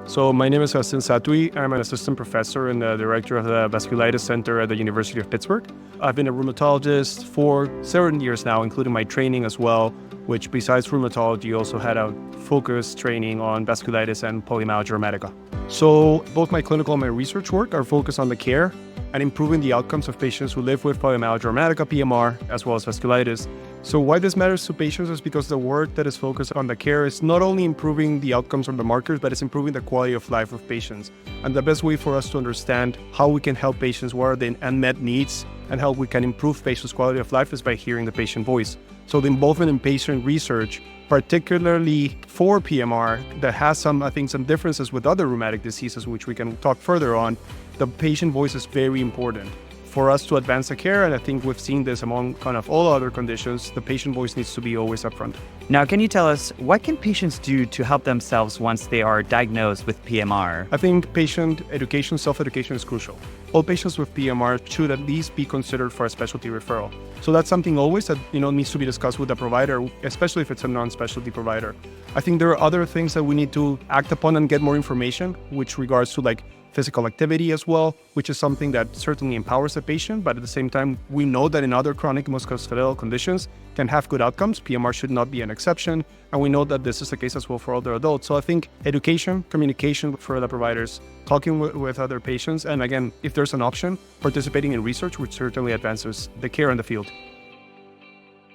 So my name is Sebastian Sattui. I'm an assistant professor and the director of the Vasculitis Center at the University of Pittsburgh. I've been a rheumatologist for 7 years now, including my training as well, which besides rheumatology also had a focused training on vasculitis and polymyalgia rheumatica. So both my clinical and my research work are focused on the care and improving the outcomes of patients who live with polymyalgia rheumatica, PMR, as well as vasculitis. So why this matters to patients is because the work that is focused on the care is not only improving the outcomes from the markers, but it's improving the quality of life of patients. And the best way for us to understand how we can help patients, what are the unmet needs, and how we can improve patients' quality of life is by hearing the patient voice. So the involvement in patient research, particularly for PMR, that has some differences with other rheumatic diseases, which we can talk further on, the patient voice is very important for us to advance the care, and I think we've seen this among kind of all other conditions. The patient voice needs to be always upfront. Now, can you tell us, what can patients do to help themselves once they are diagnosed with PMR? I think patient education, self-education is crucial. All patients with PMR should at least be considered for a specialty referral. So that's something always that needs to be discussed with the provider, especially if it's a non-specialty provider. I think there are other things that we need to act upon and get more information, which regards to physical activity as well, which is something that certainly empowers the patient, but at the same time, we know that in other chronic musculoskeletal conditions can have good outcomes. PMR should not be an exception, and we know that this is the case as well for older adults. So I think education, communication for the providers, talking with other patients, and again, if there's an option, participating in research, which certainly advances the care in the field.